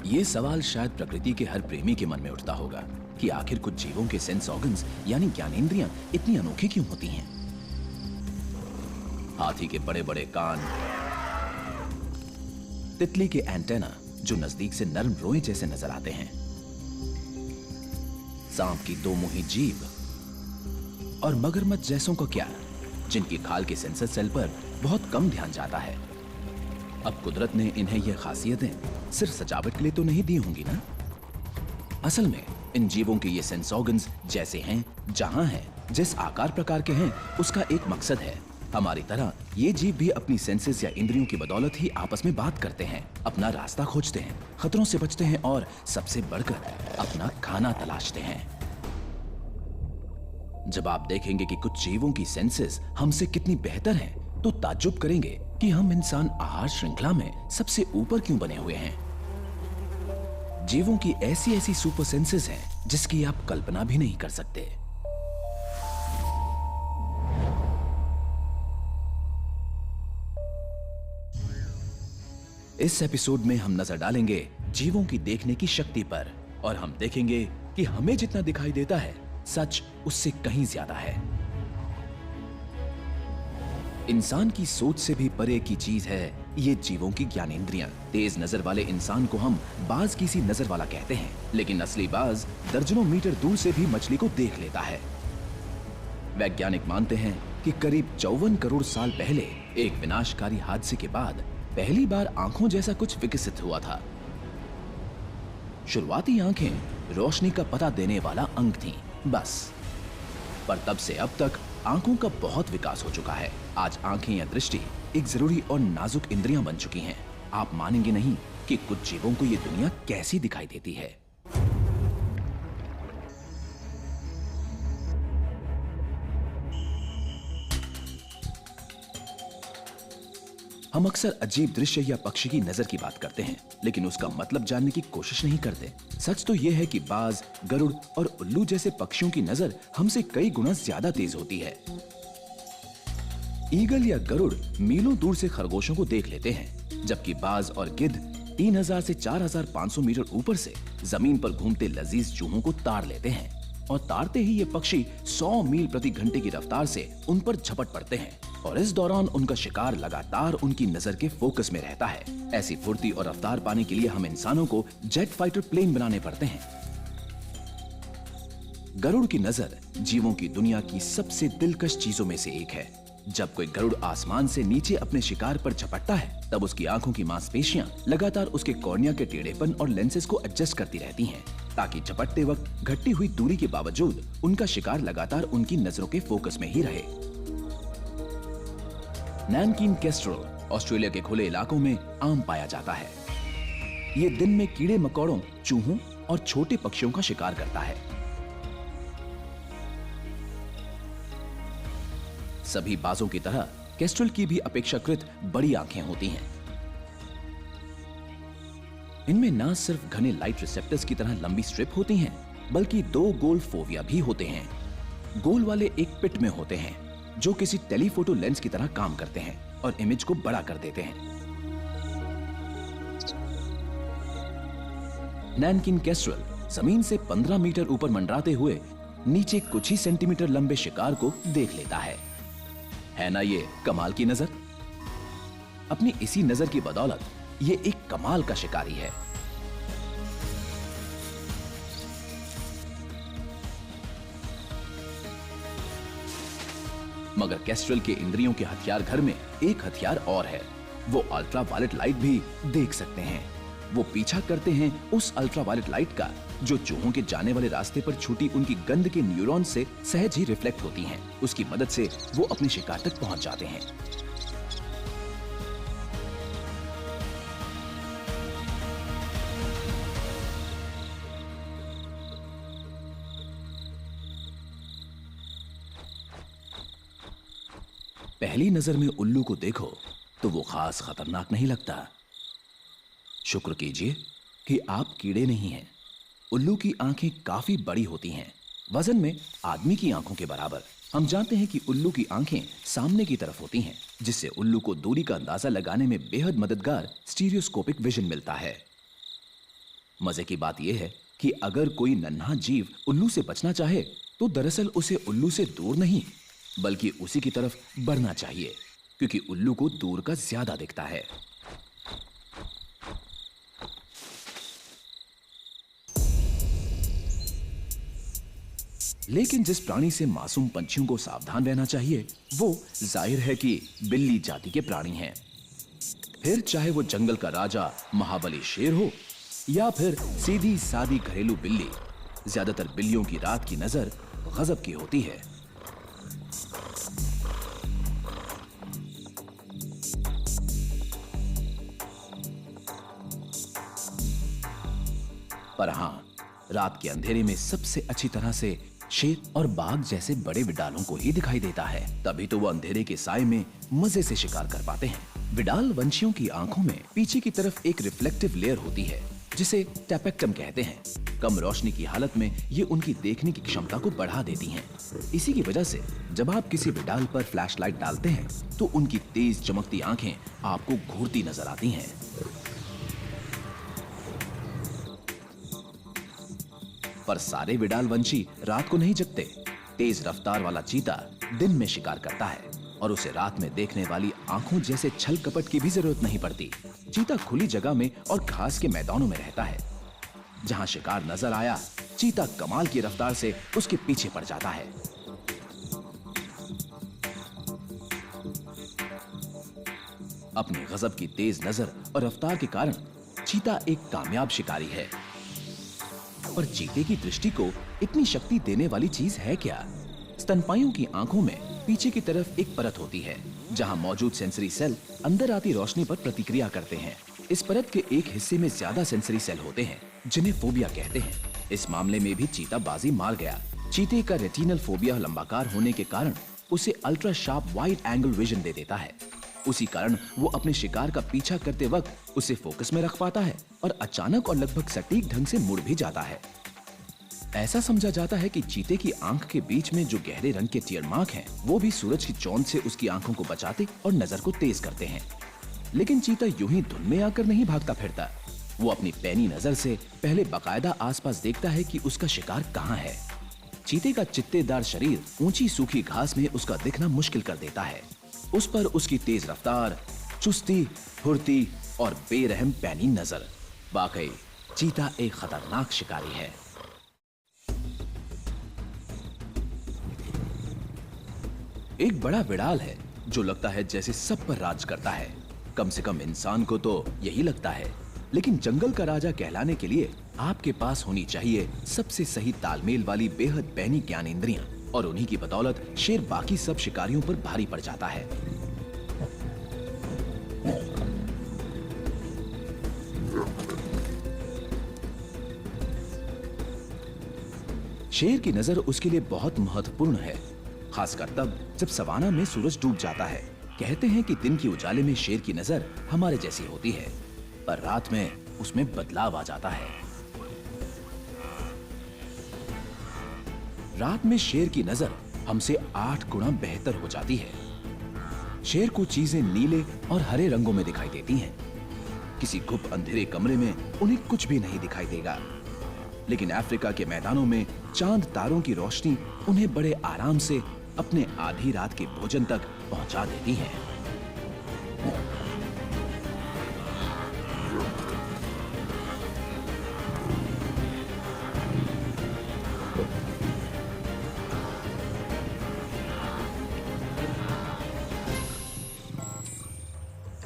ये सवाल शायद प्रकृति के हर प्रेमी के मन में उठता होगा कि आखिर कुछ जीवों के सेंस ऑर्गन्स यानी ज्ञानेंद्रियां इतनी अनोखी क्यों होती हैं। हाथी के बड़े बड़े कान, तितली के एंटेना जो नजदीक से नरम रोए जैसे नजर आते हैं, सांप की दो मुही जीभ और मगरमच्छ जैसों को क्या, जिनकी खाल के सेंसर सेल पर बहुत कम ध्यान जाता है। अब कुदरत ने इन्हें यह खासियतें सिर्फ सजावट के लिए तो नहीं दी होंगी ना। असल में इन जीवों के ये सेंस ऑर्गन्स जैसे हैं, जहां हैं, जिस आकार प्रकार के हैं, उसका एक मकसद है। हमारी तरह ये जीव भी अपनी सेंसेस या इंद्रियों की बदौलत ही आपस में बात करते हैं, अपना रास्ता खोजते हैं, खतरों से बचते हैं और सबसे बढ़कर अपना खाना तलाशते हैं। जब आप देखेंगे कि कुछ जीवों की सेंसेस हमसे कितनी बेहतर हैं, तो ताज्जुब करेंगे कि हम इंसान आहार श्रृंखला में सबसे ऊपर क्यों बने हुए हैं। जीवों की ऐसी ऐसी सुपर सेंसेस हैं जिसकी आप कल्पना भी नहीं कर सकते। इस एपिसोड में हम नजर डालेंगे जीवों की देखने की शक्ति पर, और हम देखेंगे कि हमें जितना दिखाई देता है सच उससे कहीं ज्यादा है। इंसान की सोच से भी परे की चीज है ये जीवों की ज्ञानेंद्रियां। तेज नजर वाले इंसान को हम बाज की सी नजर वाला कहते हैं, लेकिन असली बाज दर्जनों मीटर दूर से भी मछली को देख लेता है। वैज्ञानिक मानते हैं कि करीब 54 करोड़ साल पहले एक विनाशकारी हादसे के बाद पहली बार आंखों जैसा कुछ विकसित हुआ था। शुरुआती आंखें रोशनी का पता देने वाला अंग थीं, बस। पर तब से अब तक आंखों का बहुत विकास हो चुका है। आज आंखें या दृष्टि एक जरूरी और नाजुक इंद्रियां बन चुकी हैं। आप मानेंगे नहीं कि कुछ जीवों को यह दुनिया कैसी दिखाई देती है। हम अक्सर अजीब दृश्य या पक्षी की नजर की बात करते हैं, लेकिन उसका मतलब जानने की कोशिश नहीं करते। सच तो यह है कि बाज, गरुड़ और उल्लू जैसे पक्षियों की नजर हमसे कई गुना ज्यादा तेज होती है। ईगल या गरुड़ मीलों दूर से खरगोशों को देख लेते हैं, जबकि बाज और गिद्ध 3000 से 4500 मीटर ऊपर से जमीन पर घूमते लजीज चूहों को ताड़ लेते हैं, और ताड़ते ही ये पक्षी 100 मील प्रति घंटे की रफ्तार से उन पर झपट पड़ते हैं, और इस दौरान उनका शिकार लगातार उनकी नजर के फोकस में रहता है। ऐसी फुर्ती और रफ्तार पाने के लिए हम इंसानों को जेट फाइटर प्लेन बनाने पड़ते हैं। गरुड़ की नजर जीवों की दुनिया की सबसे दिलकश चीजों में से एक है। जब कोई गरुड़ आसमान से नीचे अपने शिकार पर झपटता है, तब उसकी आंखों की मांसपेशियां लगातार उसके कॉर्निया के टेढ़ेपन और लेंसेज को एडजस्ट करती रहती हैं, ताकि झपटते वक्त घटती हुई दूरी के बावजूद उनका शिकार लगातार उनकी नजरों के फोकस में ही रहे। नैनकिन केस्ट्रल ऑस्ट्रेलिया के खुले इलाकों में आम पाया जाता है। ये दिन में कीड़े मकोड़ों, चूहों और छोटे पक्षियों का शिकार करता है। सभी बाजों की तरह केस्ट्रल की भी अपेक्षाकृत बड़ी आंखें होती हैं। इनमें न सिर्फ घने लाइट रिसेप्टर्स की तरह लंबी स्ट्रिप होती हैं, बल्कि 2 गोल फोविया भी होते हैं। गोल वाले एक पिट में होते हैं जो किसी टेलीफोटो लेंस की तरह काम करते हैं और इमेज को बड़ा कर देते हैं। नैनकिन केस्ट्रल जमीन से 15 मीटर ऊपर मंडराते हुए नीचे कुछ ही सेंटीमीटर लंबे शिकार को देख लेता है ना ये कमाल की नजर। अपनी इसी नजर की बदौलत ये एक कमाल का शिकारी है। मगर केस्ट्रल के इंद्रियों के हथियार घर में एक हथियार और है। वो अल्ट्रा वायलेट लाइट भी देख सकते हैं। वो पीछा करते हैं उस अल्ट्रा वायलेट लाइट का, जो चूहों के जाने वाले रास्ते पर छूटी उनकी गंध के न्यूरॉन से सहज ही रिफ्लेक्ट होती हैं। उसकी मदद से वो अपने शिकार तक पहुंच जाते हैं। पहली नजर में उल्लू को देखो तो वो खास खतरनाक नहीं लगता। शुक्र कीजिए कि आप कीड़े नहीं हैं। उल्लू की आंखें काफी बड़ी होती हैं, वजन में आदमी की आंखों के बराबर। हम जानते हैं कि उल्लू की आंखें सामने की तरफ होती हैं, जिससे उल्लू को दूरी का अंदाजा लगाने में बेहद मददगार स्टीरियोस्कोपिक विजन मिलता है। मजे की बात यह है कि अगर कोई नन्हा जीव उल्लू से बचना चाहे तो दरअसल उसे उल्लू से दूर नहीं बल्कि उसी की तरफ बढ़ना चाहिए, क्योंकि उल्लू को दूर का ज्यादा दिखता है। लेकिन जिस प्राणी से मासूम पंछियों को सावधान रहना चाहिए वो जाहिर है कि बिल्ली जाति के प्राणी हैं। फिर चाहे वो जंगल का राजा महाबली शेर हो या फिर सीधी सादी घरेलू बिल्ली, ज्यादातर बिल्लियों की रात की नजर गजब की होती है। पर हां, रात के अंधेरे में सबसे अच्छी तरह से शेर और बाघ जैसे बड़े विडालों को ही दिखाई देता है, तभी तो वो अंधेरे के साए में मजे से शिकार कर पाते हैं। विडाल वंशियों की आंखों में पीछे की तरफ एक रिफ्लेक्टिव लेयर होती है जिसे टैपेक्टम कहते हैं। कम रोशनी की हालत में ये उनकी देखने की क्षमता को बढ़ा देती हैं। इसी की वजह से जब आप किसी विडाल पर फ्लैशलाइट डालते हैं तो उनकी तेज चमकती आंखें आपको घूरती नजर आती हैं। पर सारे विडाल वंशी रात को नहीं जगते। तेज रफ्तार वाला चीता दिन में शिकार करता है और उसे रात में देखने वाली आंखों जैसे छल कपट की भी जरूरत नहीं पड़ती। चीता खुली जगह में और घास के मैदानों में रहता है। जहां शिकार नजर आया, चीता कमाल की रफ्तार से उसके पीछे पड़ जाता है। अपनी गजब की तेज नजर और रफ्तार के कारण चीता एक कामयाब शिकारी है। पर चीते की दृष्टि को इतनी शक्ति देने वाली चीज है क्या? स्तनपाइयों की आंखों में पीछे की तरफ एक परत होती है जहां मौजूद सेंसरी सेल अंदर आती रोशनी पर प्रतिक्रिया करते हैं। इस परत के एक हिस्से में ज्यादा सेंसरी सेल होते हैं जिन्हें फोबिया कहते हैं। इस मामले में भी चीता बाजी मार गया। चीते का रेटिनल फोबिया लंबाकार होने के कारण उसे ultra sharp wide angle vision दे देता है। उसी कारण वो अपने शिकार का पीछा करते वक्त उसे फोकस में रख पाता है और अचानक और लगभग सटीक ढंग से मुड़ भी जाता है। ऐसा समझा जाता है कि चीते की आंख के बीच में जो गहरे रंग के टियर मार्क हैं, वो भी सूरज की चौंध से उसकी आंखों को बचाते और नजर को तेज करते हैं। लेकिन चीता यूं ही धुन में आकर नहीं भागता फिरता। वो अपनी पैनी नजर से पहले बाकायदा आसपास देखता है कि उसका शिकार कहाँ है। चीते का चित्तेदार शरीर ऊंची सूखी घास में उसका दिखना मुश्किल कर देता है। उस पर उसकी तेज रफ्तार, चुस्ती, फुर्ती और बेरहम पैनी नजर। वाकई चीता एक खतरनाक शिकारी है। एक बड़ा विडाल है जो लगता है जैसे सब पर राज करता है। कम से कम इंसान को तो यही लगता है। लेकिन जंगल का राजा कहलाने के लिए आपके पास होनी चाहिए सबसे सही तालमेल वाली बेहद पैनी ज्ञानेंद्रियां, और उन्हीं की बदौलत शेर बाकी सब शिकारियों पर भारी पड़ जाता है। शेर की नजर उसके लिए बहुत महत्वपूर्ण है, खासकर तब जब सवाना में सूरज डूब जाता है। कहते हैं कि दिन की उजाले में शेर की नजर हमारे जैसी होती है, पर रात में उसमें बदलाव आ जाता है। रात में शेर की नजर हमसे 8 गुना बेहतर हो जाती है। शेर को चीजें नीले और हरे रंगों में दिखाई देती हैं। किसी गुप्त अंधेरे कमरे में उन्हें कुछ भी नहीं दिखाई देगा, लेकिन अफ्रीका के मैदानों में चांद तारों की रोशनी उन्हें बड़े आराम से अपने आधी रात के भोजन तक पहुंचा देती है।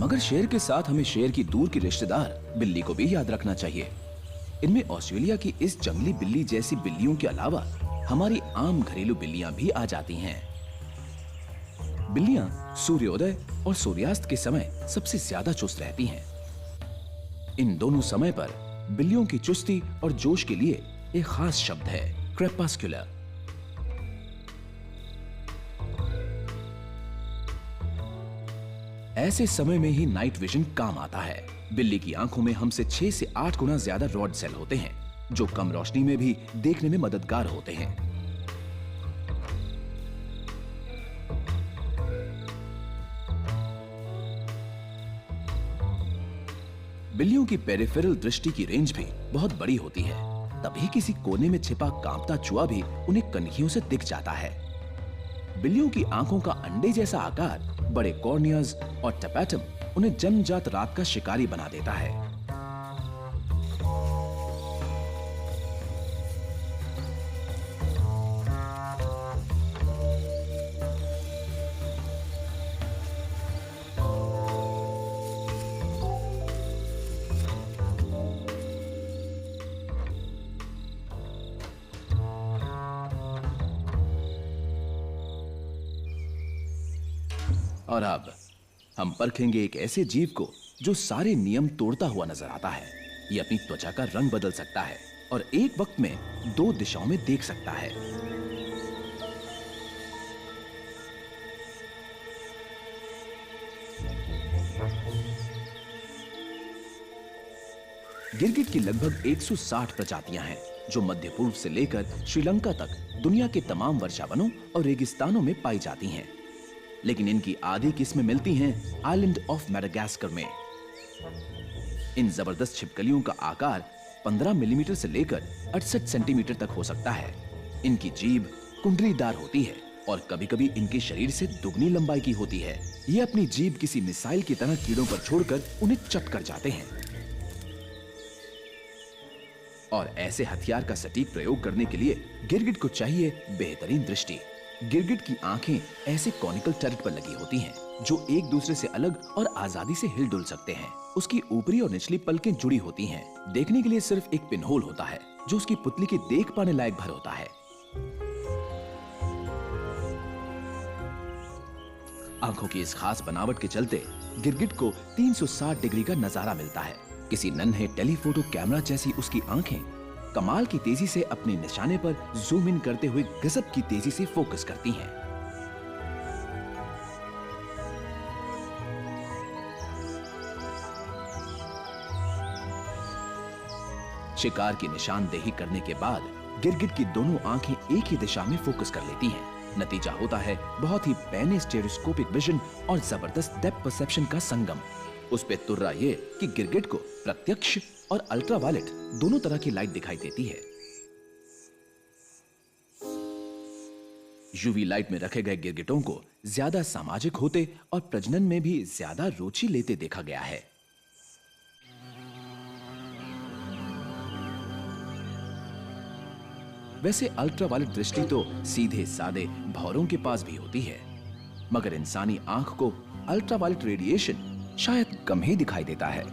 मगर शेर के साथ हमें शेर की दूर की रिश्तेदार बिल्ली को भी याद रखना चाहिए। इनमें ऑस्ट्रेलिया की इस जंगली बिल्ली जैसी बिल्लियों के अलावा हमारी आम घरेलू बिल्लियां भी आ जाती हैं। बिल्लियां सूर्योदय और सूर्यास्त के समय सबसे ज्यादा चुस्त रहती हैं। इन दोनों समय पर बिल्लियों की चुस्ती और जोश के लिए एक खास शब्द है, क्रेपास्कुलर। ऐसे समय में ही नाइट विजन काम आता है। बिल्ली की आंखों में हमसे 6 से 8 गुना ज्यादा रॉड सेल होते हैं, जो कम रोशनी में भी देखने में मददगार होते हैं। बिल्लियों की पेरिफेरल दृष्टि की रेंज भी बहुत बड़ी होती है। तभी किसी कोने में छिपा कांपता चूहा भी उन्हें कनखियों से दिख जाता है। बिल्लियों की आंखों का अंडे जैसा आकार, बड़े कॉर्नियाज और टपैटम उन्हें जन्मजात रात का शिकारी बना देता है। और अब हम परखेंगे एक ऐसे जीव को जो सारे नियम तोड़ता हुआ नजर आता है। ये अपनी त्वचा का रंग बदल सकता है और एक वक्त में 2 दिशाओं में देख सकता है। गिरगिट की लगभग 160 प्रजातियां हैं, जो मध्य पूर्व से लेकर श्रीलंका तक दुनिया के तमाम वर्षावनों और रेगिस्तानों में पाई जाती हैं। लेकिन इनकी आधी किस्में मिलती हैं आइलैंड ऑफ मैडागास्कर में। इन जबरदस्त छिपकलियों का आकार 15 मिलीमीटर से लेकर 68 सेंटीमीटर तक हो सकता है। इनकी जीभ कुंडलीदार होती है और कभी-कभी इनके शरीर से दुगनी लंबाई की होती है। ये अपनी जीभ किसी मिसाइल की तरह कीड़ों पर छोड़कर उन्हें चट कर जाते हैं। और ऐसे हथियार का सटीक प्रयोग करने के लिए गिरगिट को चाहिए बेहतरीन दृष्टि। गिरगिट की आंखें ऐसे कॉनिकल टर्रेट पर लगी होती हैं, जो एक दूसरे से अलग और आजादी से हिल डुल सकते हैं। उसकी ऊपरी और निचली पलकें जुड़ी होती हैं। देखने के लिए सिर्फ एक पिनहोल होता है, जो उसकी पुतली के देख पाने लायक भर होता है। आंखों की इस खास बनावट के चलते गिरगिट को 360 डिग्री का नजारा मिलता है। किसी नन्हे टेलीफोटो कैमरा जैसी उसकी आंखें कमाल की तेजी से अपने निशाने पर जूम इन करते हुए गजब की तेजी से फोकस करती हैं। शिकार की निशानदेही करने के बाद गिरगिट की दोनों आंखें एक ही दिशा में फोकस कर लेती हैं। नतीजा होता है बहुत ही पैने स्टेरियोस्कोपिक विजन और जबरदस्त डेप्थ परसेप्शन का संगम। उस पे तुर्रा ये कि गिरगिट को प्रत्यक्ष और अल्ट्रावायलेट दोनों तरह की लाइट दिखाई देती है। यूवी लाइट में रखे गए गिरगिटों को ज्यादा सामाजिक होते और प्रजनन में भी ज्यादा रुचि लेते देखा गया है। वैसे अल्ट्रावायलेट दृष्टि तो सीधे सादे भौरों के पास भी होती है, मगर इंसानी आंख को अल्ट्रावायलेट रेडिएशन शायद कम ही दिखाई देता है।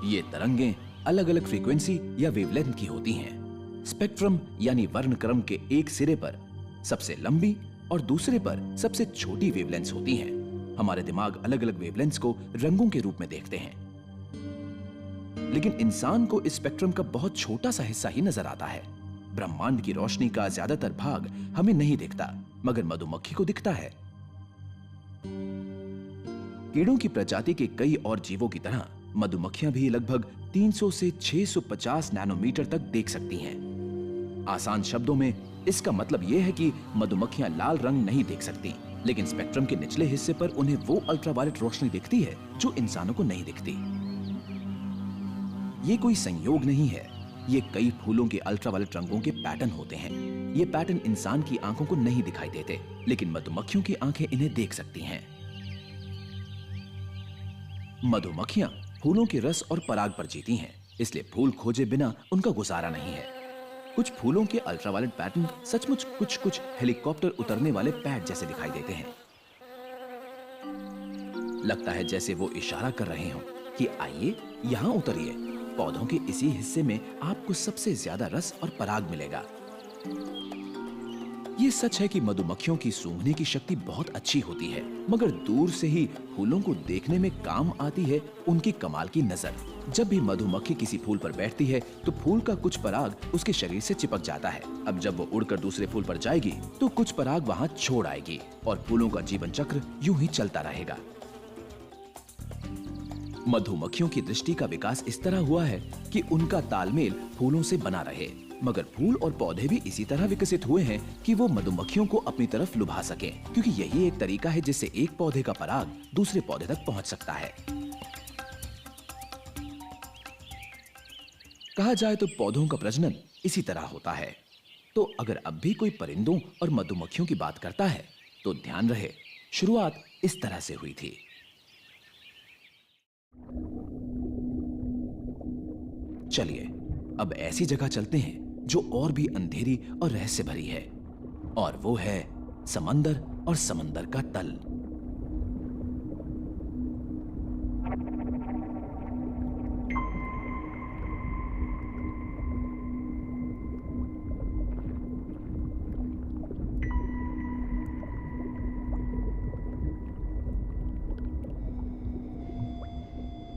ये तरंगें अलग अलग फ्रीक्वेंसी या वेवलेंथ की होती हैं। स्पेक्ट्रम यानी वर्णक्रम के एक सिरे पर सबसे लंबी और दूसरे पर सबसे छोटी वेवलेंथ्स होती हैं। हमारे दिमाग अलग अलग वेवलेंथ्स को रंगों के रूप में देखते हैं, लेकिन इंसान को इस स्पेक्ट्रम का बहुत छोटा सा हिस्सा ही नजर आता है। ब्रह्मांड की रोशनी का ज्यादातर भाग हमें नहीं दिखता, मगर मधुमक्खी को दिखता है। कीड़ों की प्रजाति के कई और जीवों की तरह मधुमक्खियां भी लगभग 300 से 650 नैनोमीटर तक देख सकती हैं। आसान शब्दों में इसका मतलब यह है कि मधुमक्खियां लाल रंग नहीं देख सकती, लेकिन स्पेक्ट्रम के निचले हिस्से पर उन्हें वो अल्ट्रावायलेट रोशनी दिखती है जो इंसानों को नहीं दिखती। ये कोई संयोग नहीं है, ये कई फूलों के अल्ट्रावायलेट रंगों के पैटर्न होते हैं। ये पैटर्न इंसान की आंखों को नहीं दिखाई देते, लेकिन मधुमक्खियों की आंखें इन्हें देख सकती हैं। मधुमक्खियां फूलों के रस और पराग पर जीती हैं, इसलिए फूल खोजे बिना उनका गुजारा नहीं है। कुछ फूलों के अल्ट्रावायलेट पैटर्न सचमुच कुछ हेलीकॉप्टर उतरने वाले पैड जैसे दिखाई देते हैं। लगता है जैसे वो इशारा कर रहे हों कि आइए यहां उतरिए, पौधों के इसी हिस्से में आपको सबसे ज्यादा रस और पराग मिलेगा। ये सच है कि मधुमक्खियों की सूंघने की शक्ति बहुत अच्छी होती है, मगर दूर से ही फूलों को देखने में काम आती है उनकी कमाल की नजर। जब भी मधुमक्खी किसी फूल पर बैठती है तो फूल का कुछ पराग उसके शरीर से चिपक जाता है। अब जब वो उड़कर दूसरे फूल पर जाएगी तो कुछ पराग वहां छोड़ आएगी और फूलों का जीवन चक्र यूं ही चलता रहेगा। मधुमक्खियों की दृष्टि का विकास इस तरह हुआ है कि उनका तालमेल फूलों से बना रहे। मगर फूल और पौधे भी इसी तरह विकसित हुए हैं कि वो मधुमक्खियों को अपनी तरफ लुभा सके, क्योंकि यही एक तरीका है जिससे एक पौधे का पराग दूसरे पौधे तक पहुंच सकता है। कहा जाए तो पौधों का प्रजनन इसी तरह होता है। तो अगर अब भी कोई परिंदों और मधुमक्खियों की बात करता है तो ध्यान रहे, शुरुआत इस तरह से हुई थी। चलिए अब ऐसी जगह चलते हैं जो और भी अंधेरी और रहस्य भरी है, और वो है समंदर और समंदर का तल।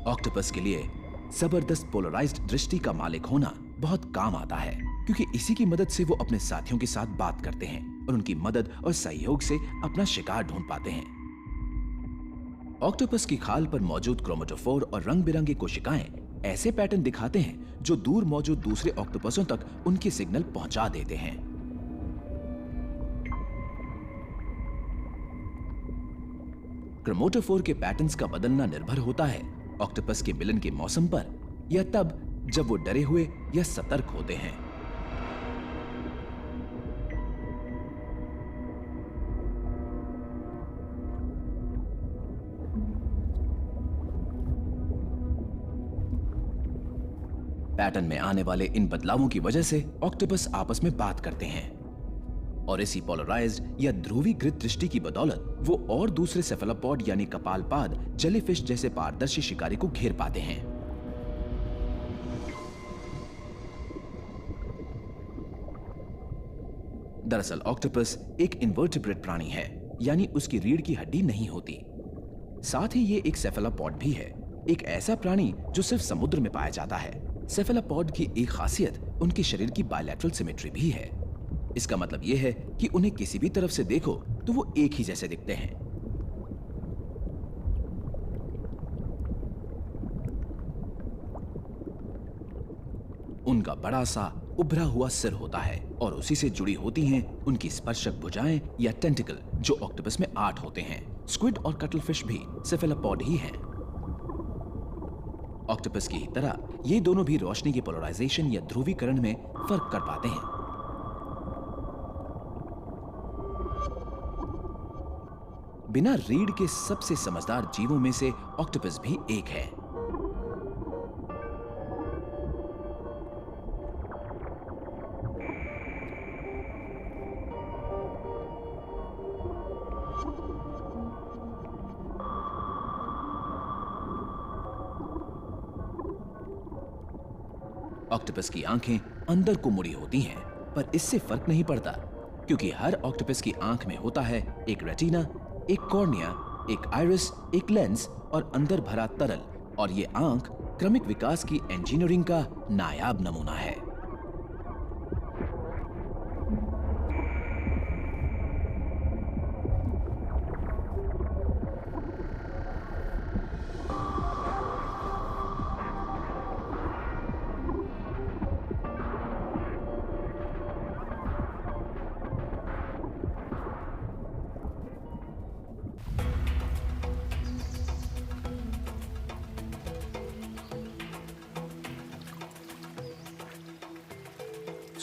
ऑक्टोपस के लिए जबरदस्त पोलराइज्ड दृष्टि का मालिक होना बहुत काम आता है, क्योंकि इसी की मदद से वो अपने साथियों के साथ बात करते हैं और उनकी मदद और सहयोग से अपना शिकार ढूंढ पाते हैं। ऑक्टोपस की खाल पर मौजूद क्रोमेटोफोर और रंग बिरंगी कोशिकाएं ऐसे पैटर्न दिखाते हैं जो दूर मौजूद दूसरे ऑक्टोपसों तक उनके सिग्नल पहुंचा देते हैं। क्रोमेटोफोर के पैटर्न्स का बदलना निर्भर होता है ऑक्टोपस के मिलन के मौसम पर, या तब जब वो डरे हुए या सतर्क होते हैं। पैटर्न में आने वाले इन बदलावों की वजह से ऑक्टोपस आपस में बात करते हैं, और इसी पोलराइज्ड या ध्रुवीकृत दृष्टि की बदौलत वो और दूसरे सेफेलोपॉड यानी कपालपाद जेलीफिश जैसे पारदर्शी शिकारी को घेर पाते हैं। दरअसल ऑक्टोपस एक इन्वर्टिब्रेट प्राणी है, यानी उसकी रीढ़ की हड्डी नहीं होती। साथ ही ये एक सेफेलोपॉड भी है, एक ऐसा प्राणी जो सिर्फ समुद्र में पाया जाता है। सेफेलोपॉड की एक खासियत उनके शरीर की बायलैटरल सिमेट्री भी है। इसका मतलब यह है कि उन्हें किसी भी तरफ से देखो तो वो एक ही जैसे दिखते हैं। उनका बड़ा सा उभरा हुआ सिर होता है और उसी से जुड़ी होती हैं उनकी स्पर्शक भुजाएं या टेंटिकल, जो ऑक्टोपस में 8 होते हैं। स्क्विड और कटलफिश भी सेफेलोपॉड ही हैं। ऑक्टोपस की ही तरह ये दोनों भी रोशनी के पोलराइजेशन या ध्रुवीकरण में फर्क कर पाते हैं। बिना रीढ़ के सबसे समझदार जीवों में से ऑक्टोपस भी एक है। ऑक्टोपस की आंखें अंदर को मुड़ी होती हैं, पर इससे फर्क नहीं पड़ता, क्योंकि हर ऑक्टोपस की आंख में होता है एक रेटिना, एक कॉर्निया, एक आइरिस, एक लेंस और अंदर भरा तरल, और ये आंख क्रमिक विकास की इंजीनियरिंग का नायाब नमूना है।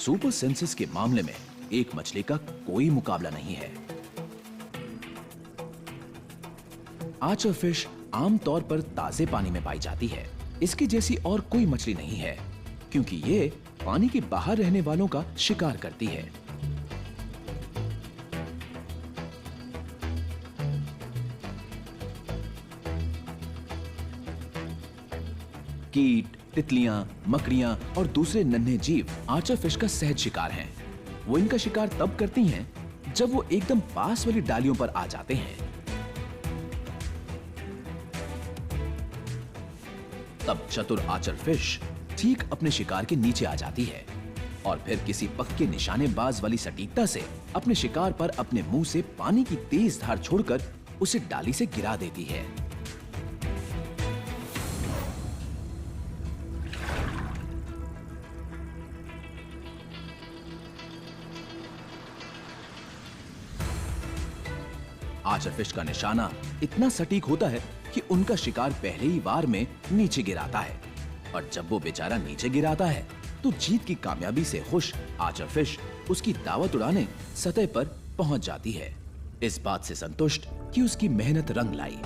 सुपर सेंसेस के मामले में एक मछली का कोई मुकाबला नहीं है। आर्चर फिश आमतौर पर ताजे पानी में पाई जाती है। इसकी जैसी और कोई मछली नहीं है, क्योंकि ये पानी के बाहर रहने वालों का शिकार करती है। कीट, तितलियां, मकड़ियां और दूसरे नन्हे जीव आर्चर फिश का सहज शिकार हैं। वो इनका शिकार तब करती हैं जब वो एकदम पास वाली डालियों पर आ जाते हैं। तब चतुर आर्चर फिश ठीक अपने शिकार के नीचे आ जाती है और फिर किसी पक्के निशानेबाज वाली सटीकता से अपने शिकार पर अपने मुंह से पानी की तेज धार छोड़कर उसे डाली से गिरा देती है। आर्चरफिश का निशाना इतना सटीक होता है कि उनका शिकार पहले ही वार में नीचे गिराता है, और जब वो बेचारा नीचे गिराता है तो जीत की कामयाबी से खुश आर्चरफिश उसकी दावत उड़ाने सतह पर पहुंच जाती है, इस बात से संतुष्ट कि उसकी मेहनत रंग लाई।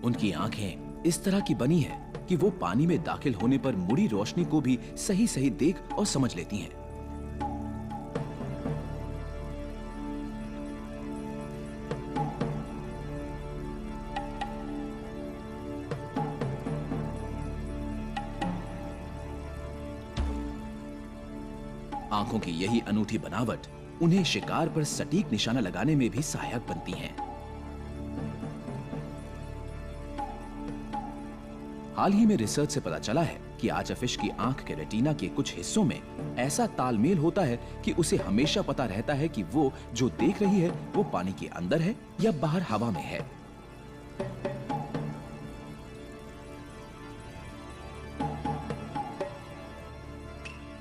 उनकी आंखें इस तरह की बनी है कि वो पानी में दाखिल होने पर मुड़ी रोशनी को भी सही सही देख और समझ लेती हैं। आंखों की यही अनूठी बनावट उन्हें शिकार पर सटीक निशाना लगाने में भी सहायक बनती हैं। हाल ही में रिसर्च से पता चला है कि आर्चरफिश की आंख के रेटिना के कुछ हिस्सों में ऐसा तालमेल होता है कि उसे हमेशा पता रहता है कि वो जो देख रही है वो पानी के अंदर है या बाहर हवा में है।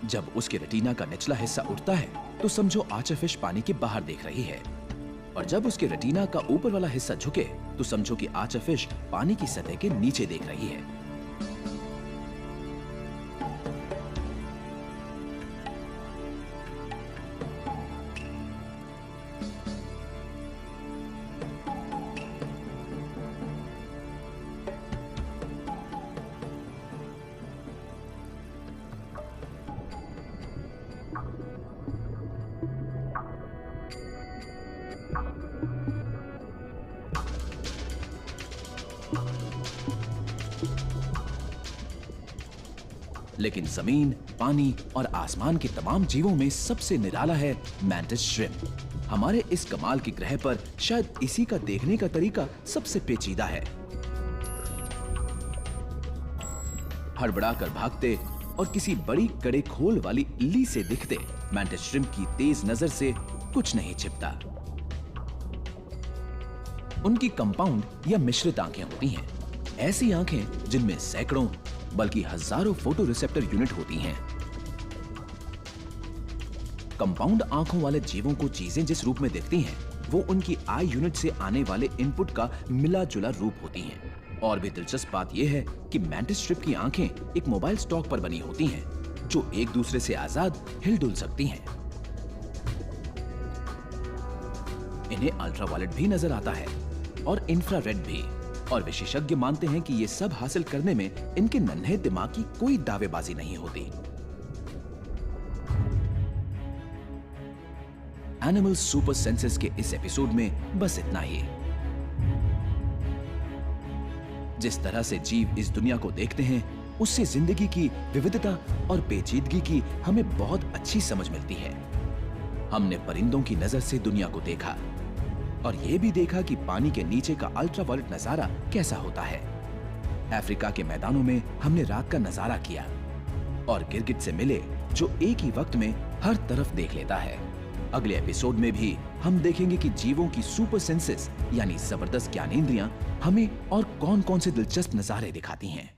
जब उसके रेटिना का निचला हिस्सा उठता है तो समझो आर्चरफिश पानी के बाहर देख रही है, और जब उसके रेटिना का ऊपर वाला हिस्सा झुके तो समझो कि आर्चरफिश पानी की सतह के नीचे देख रही है। लेकिन जमीन, पानी और आसमान के तमाम जीवों में सबसे निराला है मैंटिस श्रिम्प। हमारे इस कमाल के ग्रह पर शायद इसी का देखने का तरीका सबसे पेचीदा है। हड़बड़ाकर भागते और किसी बड़ी कड़े खोल वाली इल्ली से दिखते मैंटिस श्रिम्प की तेज नजर से कुछ नहीं छिपता। उनकी कंपाउंड या मिश्रित आंखें होती हैं, ऐसी आंखें जिनमें सैकड़ों बल्कि हजारों फोटो रिसेप्टर यूनिट होती हैं। कंपाउंड आंखों वाले जीवों को चीजें जिस रूप में दिखती हैं, वो उनकी आई यूनिट से आने वाले इनपुट का मिला जुला रूप होती हैं। और भी दिलचस्प बात यह है कि मैंटिस श्रिम्प की आंखें एक मोबाइल स्टॉक पर बनी होती हैं, जो एक दूसरे से आजाद हिल-डुल सकती हैं। इन्हें अल्ट्रावायलेट भी नजर आता है और इंफ्रारेड भी, और विशेषज्ञ मानते हैं कि ये सब हासिल करने में इनके नन्हे दिमाग की कोई दावेबाजी नहीं होती। एनिमल सुपर सेंसेस के इस एपिसोड में बस इतना ही। जिस तरह से जीव इस दुनिया को देखते हैं, उससे जिंदगी की विविधता और पेचीदगी की हमें बहुत अच्छी समझ मिलती है। हमने परिंदों की नजर से दुनिया को देखा और यह भी देखा कि पानी के नीचे का अल्ट्रावायलेट नजारा कैसा होता है। अफ्रीका के मैदानों में हमने रात का नजारा किया और गिरगिट से मिले, जो एक ही वक्त में हर तरफ देख लेता है। अगले एपिसोड में भी हम देखेंगे कि जीवों की सुपर सेंसेस यानी जबरदस्त ज्ञानेंद्रियां हमें और कौन-कौन से दिलचस्प नजारे दिखाती हैं।